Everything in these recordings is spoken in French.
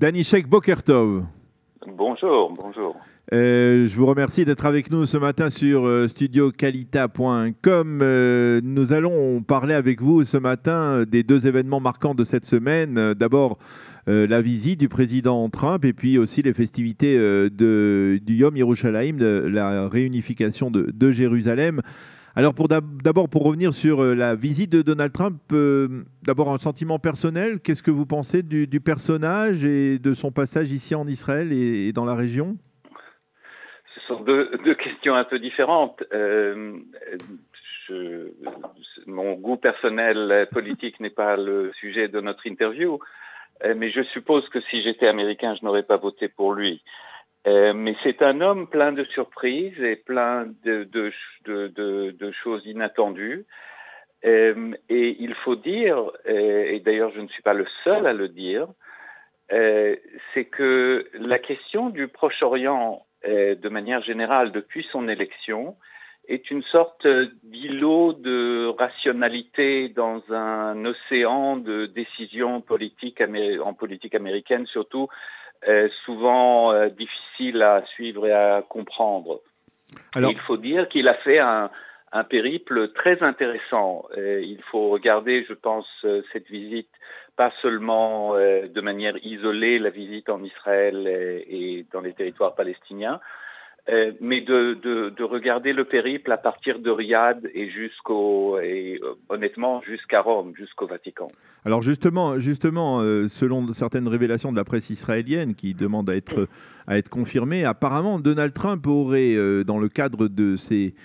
Danny Sheikh, Boker Tov. Bonjour, bonjour. Je vous remercie d'être avec nous ce matin sur studiokalita.com. Nous allons parler avec vous ce matin des deux événements marquants de cette semaine. D'abord, la visite du président Trump et puis aussi les festivités du Yom Yerushalayim, de la réunification de Jérusalem. Alors d'abord, pour revenir sur la visite de Donald Trump, d'abord un sentiment personnel. Qu'est-ce que vous pensez du personnage et de son passage ici en Israël et dans la région ? Ce sont deux questions un peu différentes. Mon goût personnel politique n'est pas le sujet de notre interview, mais je suppose que si j'étais américain, je n'aurais pas voté pour lui. Mais c'est un homme plein de surprises et plein de choses inattendues. Et il faut dire, et d'ailleurs je ne suis pas le seul à le dire, c'est que la question du Proche-Orient, de manière générale, depuis son élection, est une sorte d'îlot de rationalité dans un océan de décisions politiques en politique américaine, surtout souvent difficile à suivre et à comprendre. Alors, il faut dire qu'il a fait un périple très intéressant. Il faut regarder, je pense, cette visite pas seulement de manière isolée, la visite en Israël et dans les territoires palestiniens, mais de regarder le périple à partir de Riyad et honnêtement jusqu'à Rome, jusqu'au Vatican. Alors justement, selon certaines révélations de la presse israélienne qui demandent à être confirmées, apparemment Donald Trump aurait, dans le cadre de ses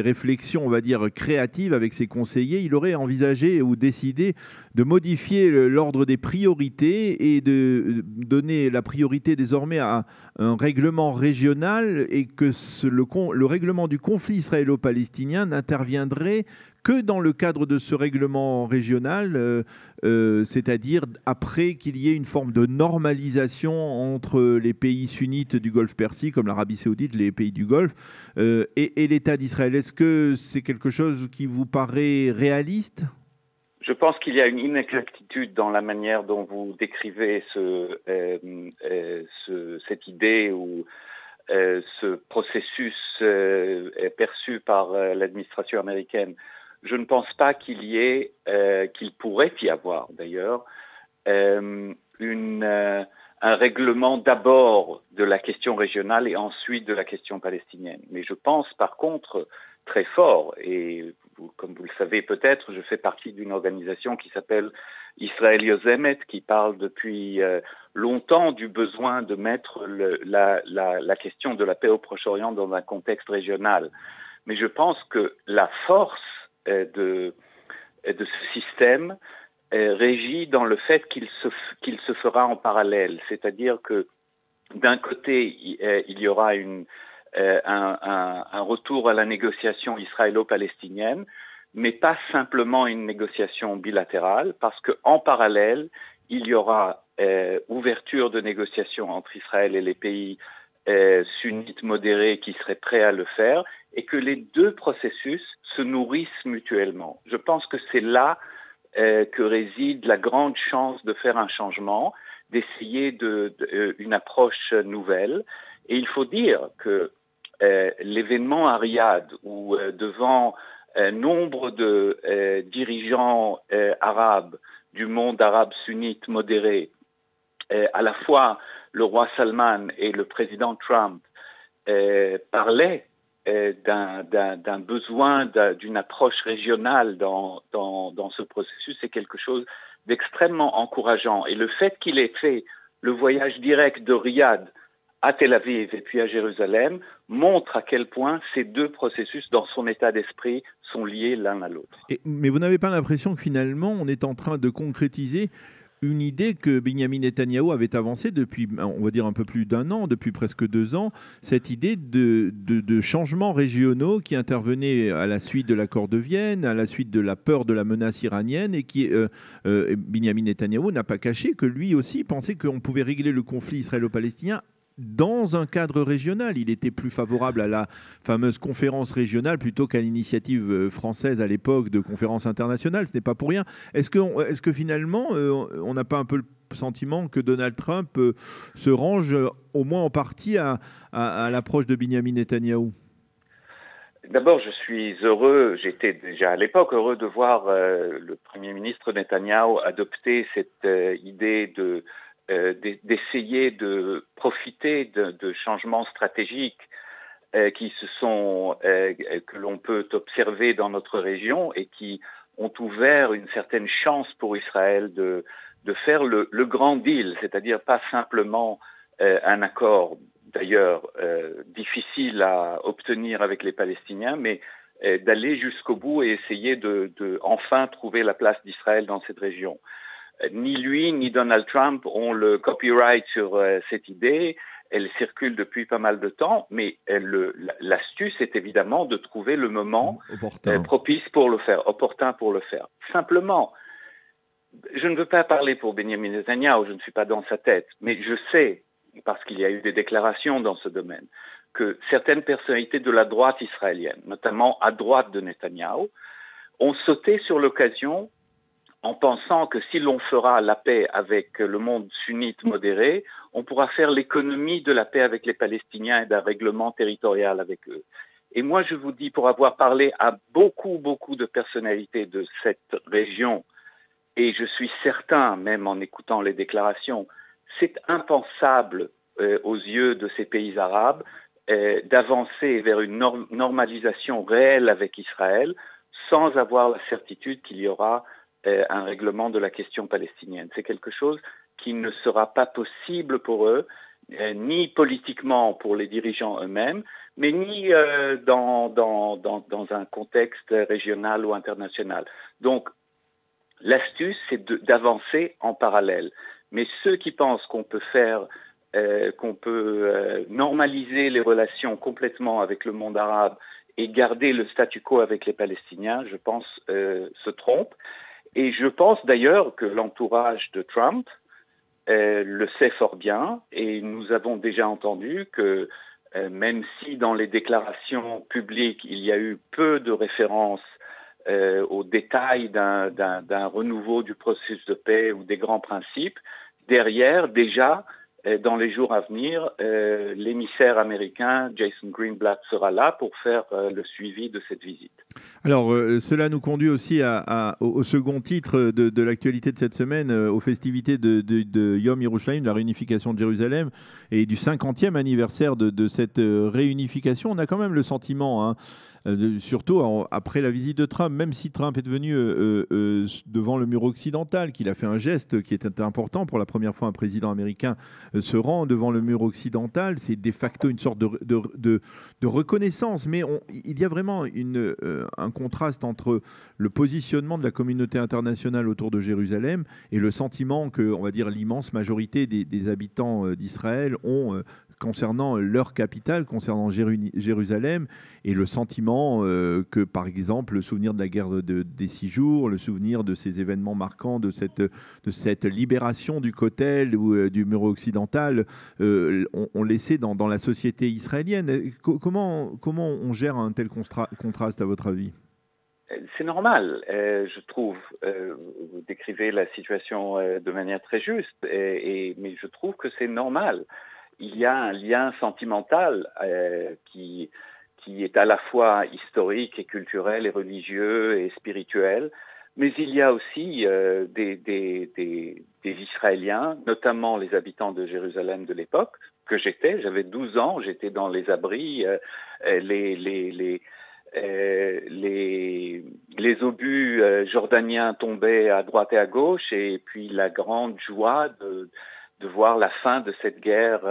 réflexions, on va dire, créatives avec ses conseillers, il aurait envisagé ou décidé de modifier l'ordre des priorités et de donner la priorité désormais à un règlement régional et que le règlement du conflit israélo-palestinien n'interviendrait que dans le cadre de ce règlement régional, c'est-à-dire après qu'il y ait une forme de normalisation entre les pays sunnites du Golfe Persique, comme l'Arabie Saoudite, les pays du Golfe, et l'État d'Israël. Est-ce que c'est quelque chose qui vous paraît réaliste ? Je pense qu'il y a une inexactitude dans la manière dont vous décrivez cette idée ou ce processus perçu par l'administration américaine. Je ne pense pas qu'il pourrait y avoir d'ailleurs un règlement d'abord de la question régionale et ensuite de la question palestinienne. Mais je pense par contre très fort, et comme vous le savez peut-être, je fais partie d'une organisation qui s'appelle Israël Yozemet, qui parle depuis longtemps du besoin de mettre la question de la paix au Proche-Orient dans un contexte régional. Mais je pense que la force de ce système régit dans le fait qu'il se fera en parallèle. C'est-à-dire que d'un côté, il y aura un retour à la négociation israélo-palestinienne, mais pas simplement une négociation bilatérale, parce qu'en parallèle, il y aura ouverture de négociations entre Israël et les pays sunnites modérés qui seraient prêts à le faire, et que les deux processus se nourrissent mutuellement. Je pense que c'est là que réside la grande chance de faire un changement, d'essayer une approche nouvelle. Et il faut dire que l'événement à Riyad, où devant nombre de dirigeants arabes du monde arabe sunnite modéré, à la fois le roi Salman et le président Trump parlaient d'un besoin d'une approche régionale dans ce processus, c'est quelque chose d'extrêmement encourageant. Et le fait qu'il ait fait le voyage direct de Riyad à Tel Aviv et puis à Jérusalem montre à quel point ces deux processus, dans son état d'esprit, sont liés l'un à l'autre. Mais vous n'avez pas l'impression que finalement, on est en train de concrétiser une idée que Benyamin Netanyahou avait avancée depuis, on va dire, un peu plus d'un an, depuis presque 2 ans, cette idée de changements régionaux qui intervenaient à la suite de l'accord de Vienne, à la suite de la peur de la menace iranienne, et qui, Benyamin Netanyahou n'a pas caché que lui aussi pensait qu'on pouvait régler le conflit israélo-palestinien dans un cadre régional. Il était plus favorable à la fameuse conférence régionale plutôt qu'à l'initiative française à l'époque de conférence internationale. Ce n'est pas pour rien. Est-ce que finalement, on n'a pas un peu sentiment que Donald Trump se range au moins en partie à l'approche de Binyamin Netanyahou? D'abord, je suis heureux, j'étais déjà à l'époque heureux de voir le Premier ministre Netanyahou adopter cette idée d'essayer de profiter de changements stratégiques que l'on peut observer dans notre région et qui ont ouvert une certaine chance pour Israël de faire le grand deal, c'est-à-dire pas simplement un accord d'ailleurs difficile à obtenir avec les Palestiniens, mais d'aller jusqu'au bout et essayer de enfin trouver la place d'Israël dans cette région. Ni lui ni Donald Trump ont le copyright sur cette idée. Elle circule depuis pas mal de temps, mais l'astuce est évidemment de trouver le moment propice pour le faire, opportun pour le faire. Simplement, je ne veux pas parler pour Benjamin Netanyahu, je ne suis pas dans sa tête, mais je sais, parce qu'il y a eu des déclarations dans ce domaine, que certaines personnalités de la droite israélienne, notamment à droite de Netanyahou, ont sauté sur l'occasion en pensant que si l'on fera la paix avec le monde sunnite modéré, on pourra faire l'économie de la paix avec les Palestiniens et d'un règlement territorial avec eux. Et moi, je vous dis, pour avoir parlé à beaucoup de personnalités de cette région, et je suis certain, même en écoutant les déclarations, c'est impensable aux yeux de ces pays arabes d'avancer vers une normalisation réelle avec Israël sans avoir la certitude qu'il y aura un règlement de la question palestinienne. C'est quelque chose qui ne sera pas possible pour eux, ni politiquement pour les dirigeants eux-mêmes, mais ni dans un contexte régional ou international. Donc, l'astuce, c'est d'avancer en parallèle. Mais ceux qui pensent qu'on peut normaliser les relations complètement avec le monde arabe et garder le statu quo avec les Palestiniens, je pense, se trompent. Et je pense d'ailleurs que l'entourage de Trump le sait fort bien, et nous avons déjà entendu que même si dans les déclarations publiques il y a eu peu de références aux détails d'un renouveau du processus de paix ou des grands principes, derrière déjà dans les jours à venir, l'émissaire américain Jason Greenblatt sera là pour faire le suivi de cette visite. Alors, cela nous conduit aussi au second titre de l'actualité de cette semaine, aux festivités de Yom Yerushalayim, de la réunification de Jérusalem, et du 50e anniversaire de cette réunification. On a quand même le sentiment, surtout après la visite de Trump, même si Trump est devenu devant le mur occidental, qu'il a fait un geste qui était important pour la première fois un président américain se rend devant le mur occidental, c'est de facto une sorte de reconnaissance, mais il y a vraiment un contraste entre le positionnement de la communauté internationale autour de Jérusalem et le sentiment que, on va dire, l'immense majorité des habitants d'Israël ont concernant leur capitale, concernant Jérusalem, et le sentiment que, par exemple, le souvenir de la guerre des 6 jours, le souvenir de ces événements marquants, de cette libération du Kotel ou du mur occidental, ont laissé dans la société israélienne. Comment on gère un tel contraste, à votre avis ? C'est normal, je trouve. Vous décrivez la situation de manière très juste, mais je trouve que c'est normal. Il y a un lien sentimental qui est à la fois historique et culturel et religieux et spirituel, mais il y a aussi des Israéliens, notamment les habitants de Jérusalem de l'époque, que j'avais 12 ans, j'étais dans les abris, les obus jordaniens tombaient à droite et à gauche, et puis la grande joie de voir la fin de cette guerre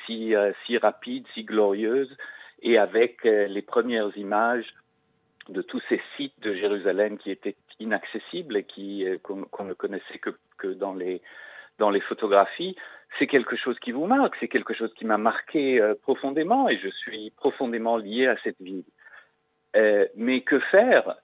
si rapide, si glorieuse, et avec les premières images de tous ces sites de Jérusalem qui étaient inaccessibles et qu'on ne connaissait que dans les photographies. C'est quelque chose qui vous marque, c'est quelque chose qui m'a marqué profondément, et je suis profondément lié à cette ville. Mais que faire ?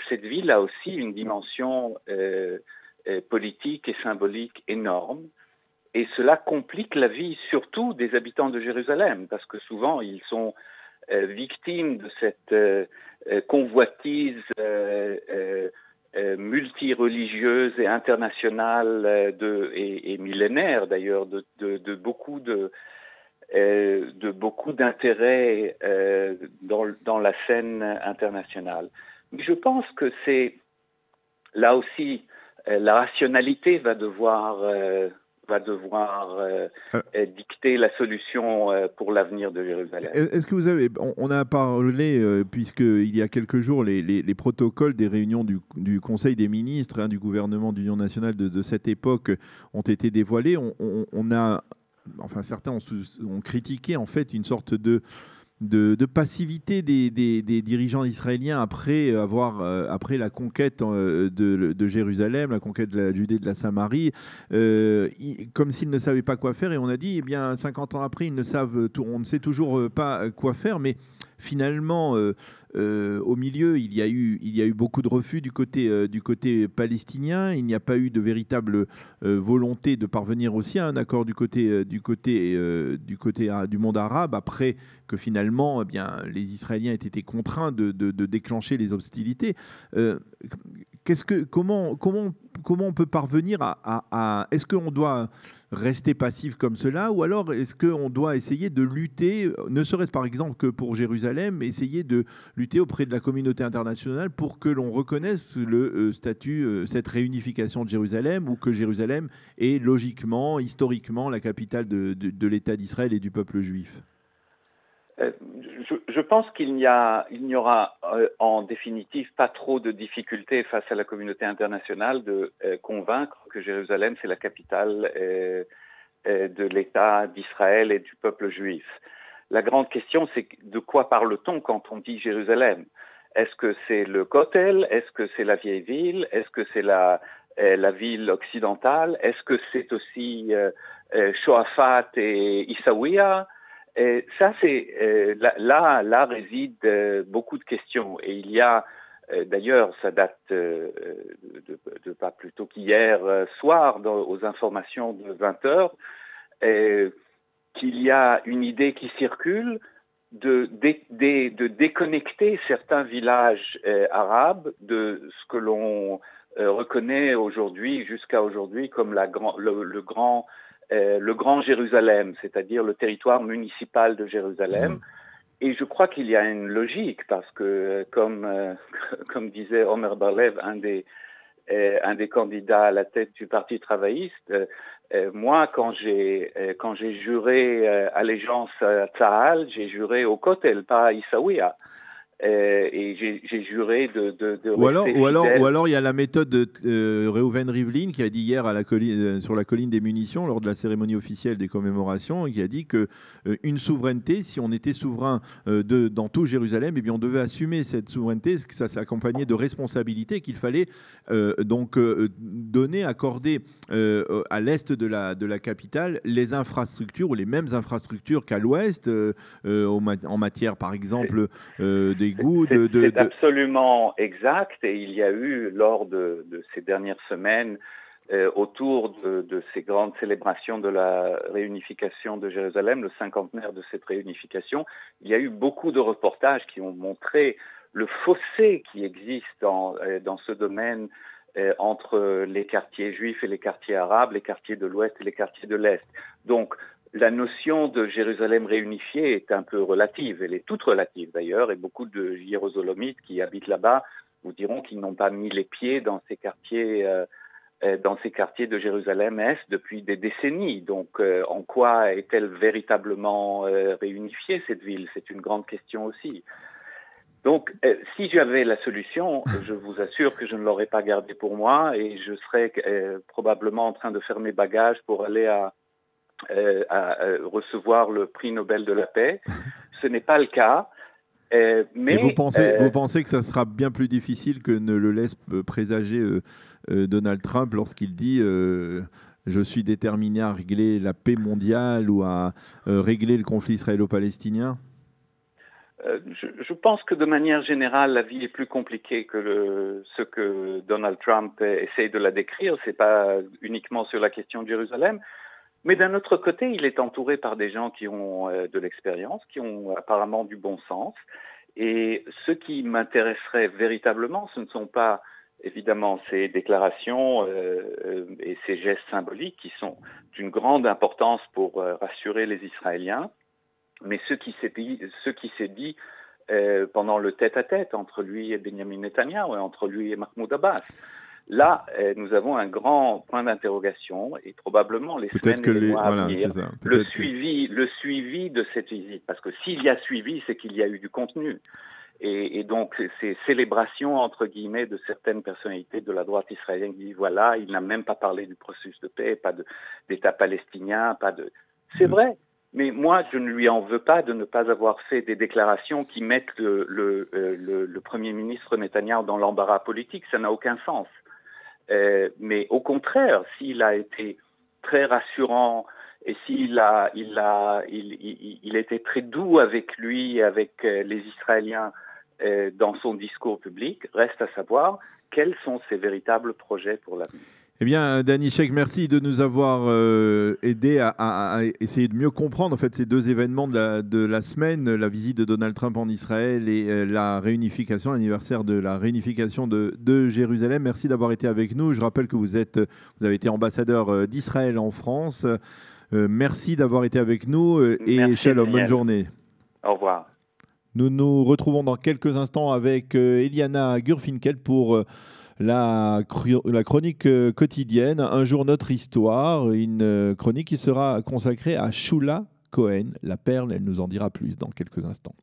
Cette ville a aussi une dimension politique et symbolique énorme, et cela complique la vie surtout des habitants de Jérusalem, parce que souvent ils sont victimes de cette convoitise religieuse et internationale et millénaire d'ailleurs de beaucoup d'intérêts dans la scène internationale. Mais je pense que c'est là aussi la rationalité va devoir dicter la solution pour l'avenir de Jérusalem. Est-ce que vous avez, on a parlé, puisqu'il y a quelques jours, les protocoles des réunions du Conseil des ministres, du gouvernement d'union nationale de cette époque ont été dévoilés. Enfin, certains ont critiqué en fait une sorte de passivité des dirigeants israéliens après la conquête de Jérusalem, la conquête de la Judée, de la Samarie, comme s'ils ne savaient pas quoi faire. Et on a dit, eh bien, 50 ans après, on ne sait toujours pas quoi faire, mais finalement, au milieu, il y a eu beaucoup de refus du côté palestinien. Il n'y a pas eu de véritable volonté de parvenir aussi à un accord du côté du monde arabe, après que finalement, eh bien, les Israéliens aient été contraints de déclencher les hostilités. Comment on peut parvenir est-ce qu'on doit rester passif comme cela, ou alors est-ce qu'on doit essayer de lutter, ne serait-ce par exemple que pour Jérusalem, essayer de lutter auprès de la communauté internationale pour que l'on reconnaisse le statut, cette réunification de Jérusalem, ou que Jérusalem est logiquement, historiquement, la capitale de l'État d'Israël et du peuple juif? Je pense qu'il n'y aura en définitive pas trop de difficultés face à la communauté internationale de convaincre que Jérusalem c'est la capitale de l'État d'Israël et du peuple juif. La grande question, c'est de quoi parle-t-on quand on dit Jérusalem? Est-ce que c'est le Kotel? Est-ce que c'est la vieille ville? Est-ce que c'est la ville occidentale? Est-ce que c'est aussi Shoafat et Issaouia? Ça, c'est là résident beaucoup de questions. Et il y a, d'ailleurs, ça date de pas plus tôt qu'hier soir, aux informations de 20 heures, qu'il y a une idée qui circule de déconnecter certains villages arabes de ce que l'on reconnaît aujourd'hui, jusqu'à aujourd'hui, comme le Grand Jérusalem, c'est-à-dire le territoire municipal de Jérusalem. Et je crois qu'il y a une logique, parce que, comme disait Omer Bar-Lev, un des candidats à la tête du Parti travailliste, moi, quand j'ai juré allégeance à Tzahal, j'ai juré au Kotel, pas à Issaouia. Et j'ai juré de ou rester alors il y a la méthode de Reuven Rivlin qui a dit hier sur la colline des munitions lors de la cérémonie officielle des commémorations, et qui a dit que une souveraineté, si on était souverain dans tout Jérusalem, eh bien on devait assumer cette souveraineté, que ça s'accompagnait de responsabilités, qu'il fallait accorder à l'est de la capitale les infrastructures, ou les mêmes infrastructures qu'à l'ouest, en matière par exemple C'est absolument exact, et il y a eu lors de ces dernières semaines autour de ces grandes célébrations de la réunification de Jérusalem, le cinquantenaire de cette réunification, il y a eu beaucoup de reportages qui ont montré le fossé qui existe dans ce domaine entre les quartiers juifs et les quartiers arabes, les quartiers de l'Ouest et les quartiers de l'Est. Donc, la notion de Jérusalem réunifiée est un peu relative. Elle est toute relative d'ailleurs, et beaucoup de Jérusalemites qui habitent là-bas vous diront qu'ils n'ont pas mis les pieds dans ces quartiers de Jérusalem-Est depuis des décennies. Donc, en quoi est-elle véritablement réunifiée, cette ville? C'est une grande question aussi. Donc, si j'avais la solution, je vous assure que je ne l'aurais pas gardée pour moi, et je serais probablement en train de faire mes bagages pour aller à recevoir le prix Nobel de la paix. Ce n'est pas le cas. Mais et vous pensez que ça sera bien plus difficile que ne le laisse présager Donald Trump lorsqu'il dit je suis déterminé à régler la paix mondiale, ou à régler le conflit israélo-palestinien? Je pense que de manière générale, la vie est plus compliquée que ce que Donald Trump essaye de la décrire. Ce n'est pas uniquement sur la question de Jérusalem. Mais d'un autre côté, il est entouré par des gens qui ont de l'expérience, qui ont apparemment du bon sens. Et ce qui m'intéresserait véritablement, ce ne sont pas évidemment ces déclarations et ces gestes symboliques qui sont d'une grande importance pour rassurer les Israéliens, mais ce qui s'est dit pendant le tête-à-tête entre lui et Benjamin Netanyahu et entre lui et Mahmoud Abbas. Là, nous avons un grand point d'interrogation et probablement les semaines et les mois à venir, le suivi de cette visite. Parce que s'il y a suivi, c'est qu'il y a eu du contenu. Et donc, ces célébrations, entre guillemets, de certaines personnalités de la droite israélienne qui disent, voilà, il n'a même pas parlé du processus de paix, pas d'État palestinien, pas de... C'est vrai. Mais moi, je ne lui en veux pas de ne pas avoir fait des déclarations qui mettent le Premier ministre Netanyahou dans l'embarras politique. Ça n'a aucun sens. Mais au contraire, s'il a été très rassurant et s'il était très doux avec lui et avec les Israéliens dans son discours public, reste à savoir quels sont ses véritables projets pour l'avenir. Eh bien, Danny Sheikh, merci de nous avoir aidé à essayer de mieux comprendre en fait, ces deux événements de la semaine, la visite de Donald Trump en Israël et la réunification, l'anniversaire de la réunification de Jérusalem. Merci d'avoir été avec nous. Je rappelle que vous avez été ambassadeur d'Israël en France. Merci d'avoir été avec nous et shalom, bonne journée. Au revoir. Nous nous retrouvons dans quelques instants avec Eliana Gurfinkel pour... la chronique quotidienne, Un jour notre histoire, une chronique qui sera consacrée à Shula Cohen, la perle, elle nous en dira plus dans quelques instants.